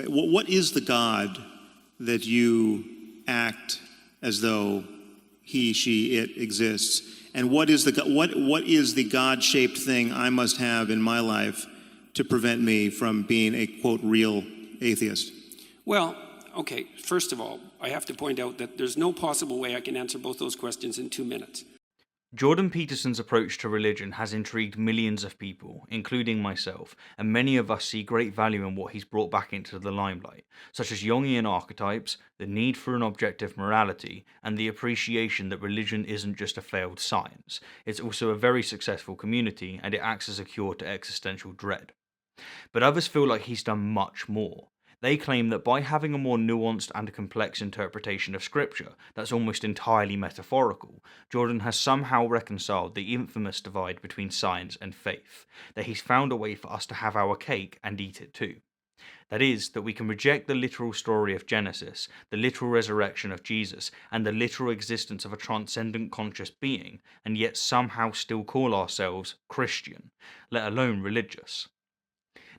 what is the God that you act as though he, she, it exists? And what is the God-shaped thing I must have in my life to prevent me from being a, quote, real atheist? Well, okay, first of all, I have to point out that there's no possible way I can answer both those questions in 2 minutes. Jordan Peterson's approach to religion has intrigued millions of people, including myself, and many of us see great value in what he's brought back into the limelight, such as Jungian archetypes, the need for an objective morality, and the appreciation that religion isn't just a failed science. It's also a very successful community, and it acts as a cure to existential dread. But others feel like he's done much more. They claim that by having a more nuanced and complex interpretation of scripture that's almost entirely metaphorical, Jordan has somehow reconciled the infamous divide between science and faith, that he's found a way for us to have our cake and eat it too. That is, that we can reject the literal story of Genesis, the literal resurrection of Jesus, and the literal existence of a transcendent conscious being, and yet somehow still call ourselves Christian, let alone religious.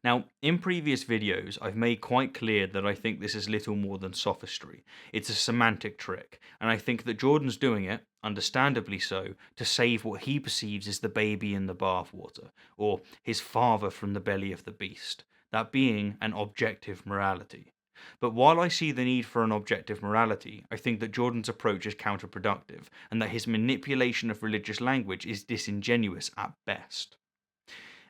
Now, in previous videos, I've made quite clear that I think this is little more than sophistry. It's a semantic trick, and I think that Jordan's doing it, understandably so, to save what he perceives as the baby in the bathwater, or his father from the belly of the beast, that being an objective morality. But while I see the need for an objective morality, I think that Jordan's approach is counterproductive, and that his manipulation of religious language is disingenuous at best.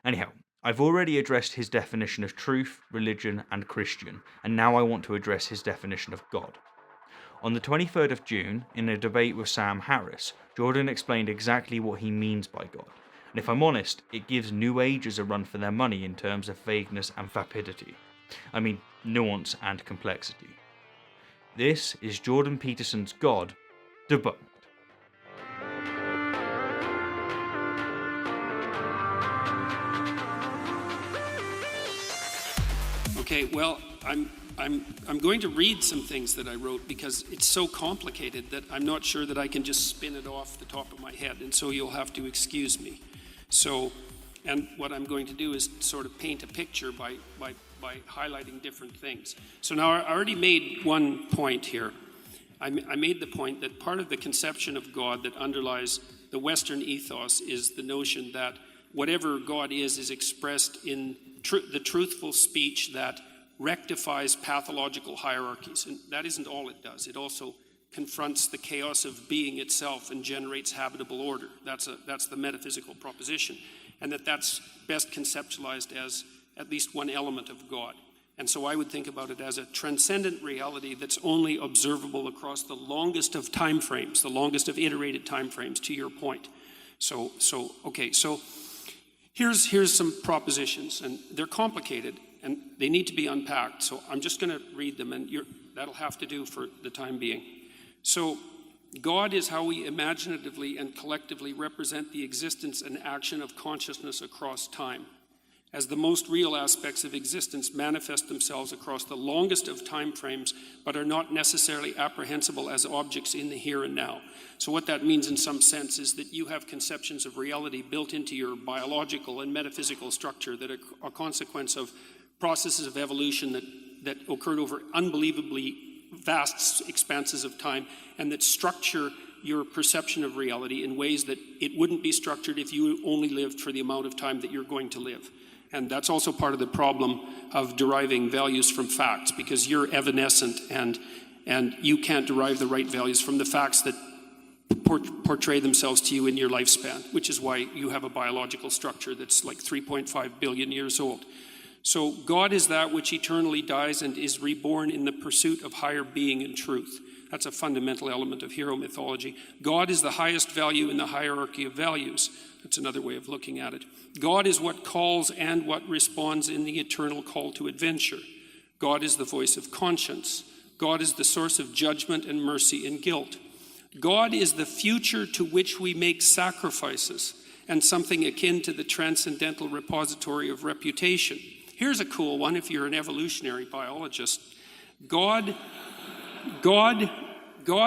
Anyhow, I've already addressed his definition of truth, religion, and Christian, and now I want to address his definition of God. On the 23rd of June, in a debate with Sam Harris, Jordan explained exactly what he means by God, and if I'm honest, it gives New Agers a run for their money in terms of vagueness and vapidity. I mean, nuance and complexity. This is Jordan Peterson's God, Debunked. Okay, well, I'm going to read some things that I wrote because it's so complicated that I'm not sure that I can just spin it off the top of my head, and so you'll have to excuse me. So, and what I'm going to do is sort of paint a picture by highlighting different things. So now I already made one point here. I made the point that part of the conception of God that underlies the Western ethos is the notion that whatever God is expressed in the truthful speech that rectifies pathological hierarchies. And that isn't all it does. It also confronts the chaos of being itself and generates habitable order. That's the metaphysical proposition. And that's best conceptualized as at least one element of God. And so I would think about it as a transcendent reality that's only observable across the longest of time frames, the longest of iterated time frames, to your point. So here's some propositions, and they're complicated, and they need to be unpacked. So I'm just going to read them, and that'll have to do for the time being. So God is how we imaginatively and collectively represent the existence and action of consciousness across time, as the most real aspects of existence manifest themselves across the longest of time frames, but are not necessarily apprehensible as objects in the here and now. So what that means in some sense is that you have conceptions of reality built into your biological and metaphysical structure that are a consequence of processes of evolution that occurred over unbelievably vast expanses of time, and that structure your perception of reality in ways that it wouldn't be structured if you only lived for the amount of time that you're going to live. And that's also part of the problem of deriving values from facts, because you're evanescent and you can't derive the right values from the facts that portray themselves to you in your lifespan, which is why you have a biological structure that's like 3.5 billion years old. So God is that which eternally dies and is reborn in the pursuit of higher being and truth. That's a fundamental element of hero mythology. God is the highest value in the hierarchy of values. That's another way of looking at it. God is what calls and what responds in the eternal call to adventure. God is the voice of conscience. God is the source of judgment and mercy and guilt. God is the future to which we make sacrifices, and something akin to the transcendental repository of reputation. Here's a cool one if you're an evolutionary biologist. God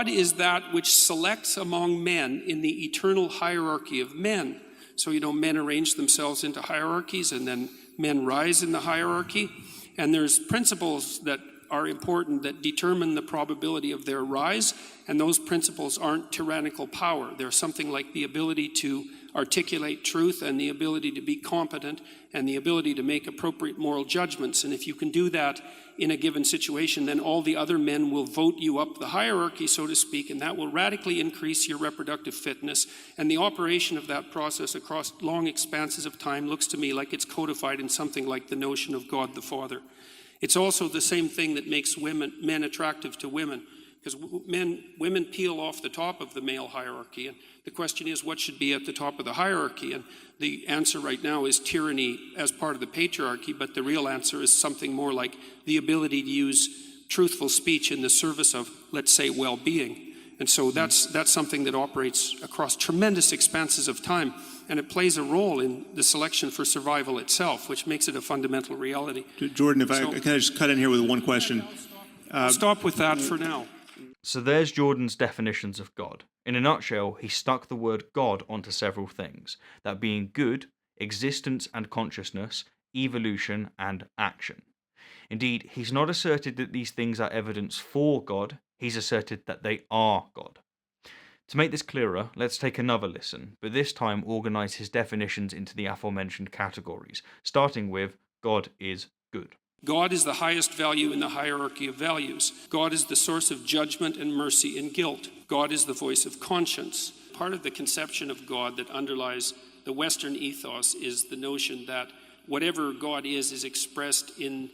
is that which selects among men in the eternal hierarchy of men. So, men arrange themselves into hierarchies, and then men rise in the hierarchy. And there's principles that are important that determine the probability of their rise, and those principles aren't tyrannical power. They're something like the ability to articulate truth and the ability to be competent and the ability to make appropriate moral judgments. And if you can do that in a given situation, then all the other men will vote you up the hierarchy, so to speak, and that will radically increase your reproductive fitness. And the operation of that process across long expanses of time looks to me like it's codified in something like the notion of God the Father. It's also the same thing that makes men attractive to women, because women peel off the top of the male hierarchy, and the question is, what should be at the top of the hierarchy? And the answer right now is tyranny as part of the patriarchy, but the real answer is something more like the ability to use truthful speech in the service of, let's say, well-being. And so that's something that operates across tremendous expanses of time, and it plays a role in the selection for survival itself, which makes it a fundamental reality. Jordan, can I just cut in here with one question? I'll stop with that for now. So there's Jordan's definitions of God. In a nutshell, he stuck the word God onto several things, that being good, existence and consciousness, evolution and action. Indeed, he's not asserted that these things are evidence for God, he's asserted that they are God. To make this clearer, let's take another listen, but this time organise his definitions into the aforementioned categories, starting with God is good. God is the highest value in the hierarchy of values. God is the source of judgment and mercy and guilt. God is the voice of conscience. Part of the conception of God that underlies the Western ethos is the notion that whatever God is expressed in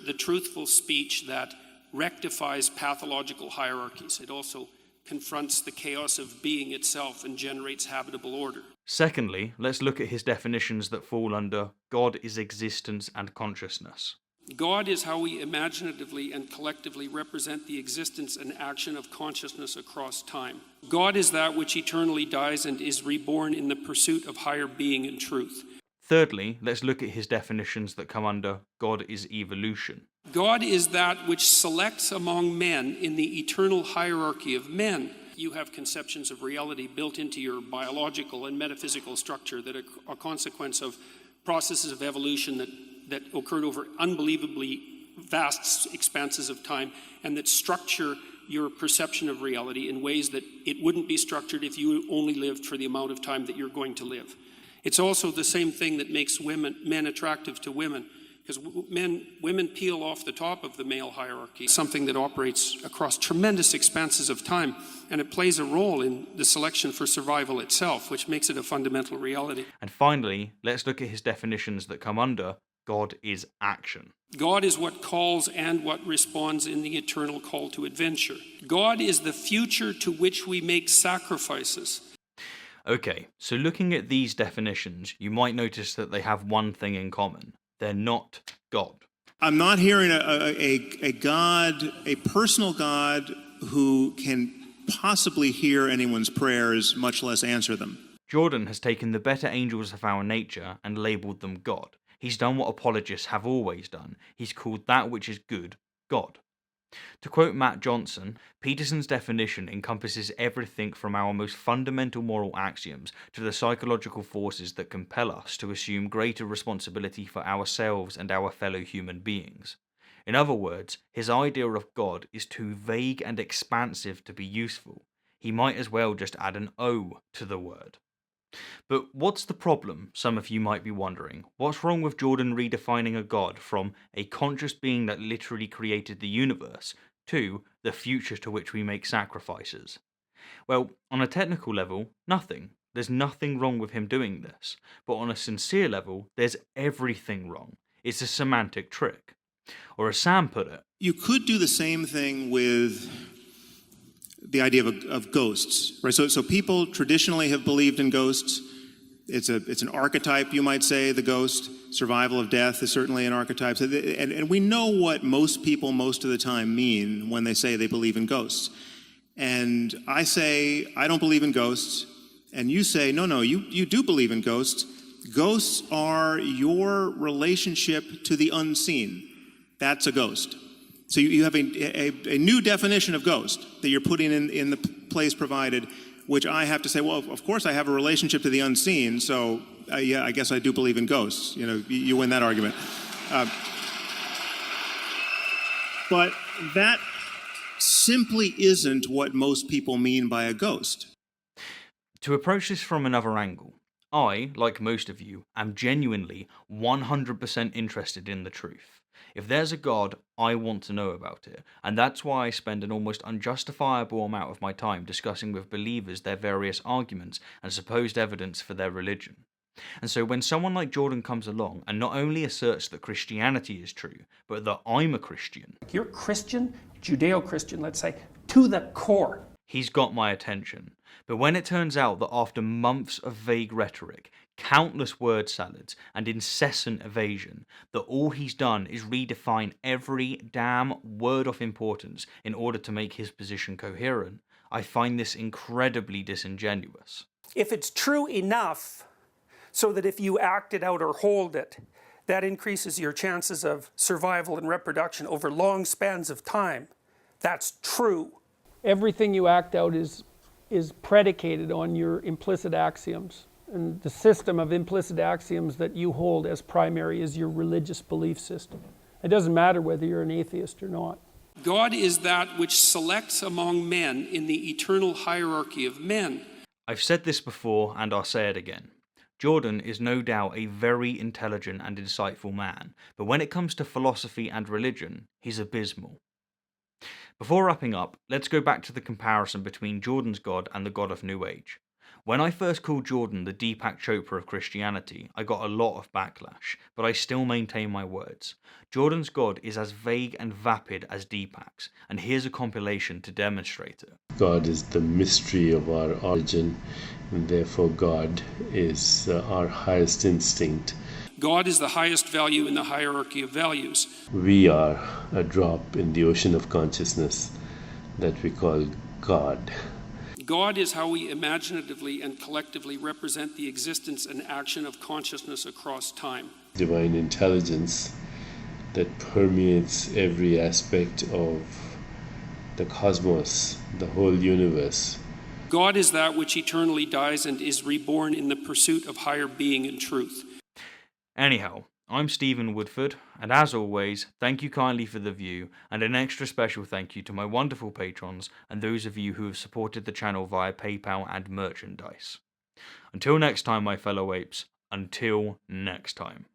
the truthful speech that rectifies pathological hierarchies. It also confronts the chaos of being itself and generates habitable order. Secondly, let's look at his definitions that fall under God is existence and consciousness. God is how we imaginatively and collectively represent the existence and action of consciousness across time. God is that which eternally dies and is reborn in the pursuit of higher being and truth. Thirdly, let's look at his definitions that come under God is evolution. God is that which selects among men in the eternal hierarchy of men. You have conceptions of reality built into your biological and metaphysical structure that are a consequence of processes of evolution that occurred over unbelievably vast expanses of time and that structure your perception of reality in ways that it wouldn't be structured if you only lived for the amount of time that you're going to live. It's also the same thing that makes men attractive to women, because women peel off the top of the male hierarchy, something that operates across tremendous expanses of time, and it plays a role in the selection for survival itself, which makes it a fundamental reality. And finally, let's look at his definitions that come under God is action. God is what calls and what responds in the eternal call to adventure. God is the future to which we make sacrifices. Okay, so looking at these definitions, you might notice that they have one thing in common. They're not God. I'm not hearing a God, a personal God who can possibly hear anyone's prayers, much less answer them. Jordan has taken the better angels of our nature and labelled them God. He's done what apologists have always done. He's called that which is good, God. To quote Matt Johnson, Peterson's definition encompasses everything from our most fundamental moral axioms to the psychological forces that compel us to assume greater responsibility for ourselves and our fellow human beings. In other words, his idea of God is too vague and expansive to be useful. He might as well just add an O to the word. But what's the problem, some of you might be wondering? What's wrong with Jordan redefining a God from a conscious being that literally created the universe to the future to which we make sacrifices? Well, on a technical level, nothing. There's nothing wrong with him doing this. But on a sincere level, there's everything wrong. It's a semantic trick. Or as Sam put it, You could do the same thing with the idea of ghosts, right? So people traditionally have believed in ghosts. It's an archetype, you might say, the ghost. Survival of death is certainly an archetype. And we know what most people most of the time mean when they say they believe in ghosts. And I say, I don't believe in ghosts. And you say, no, you do believe in ghosts. Ghosts are your relationship to the unseen. That's a ghost. So you have a new definition of ghost that you're putting in the place provided, which I have to say, well, of course I have a relationship to the unseen, so yeah, I guess I do believe in ghosts. You know, you win that argument. But that simply isn't what most people mean by a ghost. To approach this from another angle, I, like most of you, am genuinely 100% interested in the truth. If there's a God, I want to know about it, and that's why I spend an almost unjustifiable amount of my time discussing with believers their various arguments and supposed evidence for their religion. And so when someone like Jordan comes along and not only asserts that Christianity is true, but that I'm a Christian, You're Christian, Judeo-Christian, let's say, to the core. he's got my attention. But when it turns out that after months of vague rhetoric, countless word salads, and incessant evasion, that all he's done is redefine every damn word of importance in order to make his position coherent, I find this incredibly disingenuous. If it's true enough so that if you act it out or hold it, that increases your chances of survival and reproduction over long spans of time, that's true. Everything you act out is predicated on your implicit axioms. And the system of implicit axioms that you hold as primary is your religious belief system. It doesn't matter whether you're an atheist or not. God is that which selects among men in the eternal hierarchy of men. I've said this before and I'll say it again. Jordan is no doubt a very intelligent and insightful man, but when it comes to philosophy and religion, he's abysmal. Before wrapping up, let's go back to the comparison between Jordan's God and the God of New Age. When I first called Jordan the Deepak Chopra of Christianity, I got a lot of backlash, but I still maintain my words. Jordan's God is as vague and vapid as Deepak's, and here's a compilation to demonstrate it. God is the mystery of our origin, and therefore God is our highest instinct. God is the highest value in the hierarchy of values. We are a drop in the ocean of consciousness that we call God. God is how we imaginatively and collectively represent the existence and action of consciousness across time. Divine intelligence that permeates every aspect of the cosmos, the whole universe. God is that which eternally dies and is reborn in the pursuit of higher being and truth. Anyhow, I'm Stephen Woodford, and as always, thank you kindly for the view, and an extra special thank you to my wonderful patrons and those of you who have supported the channel via PayPal and merchandise. Until next time, my fellow apes, until next time.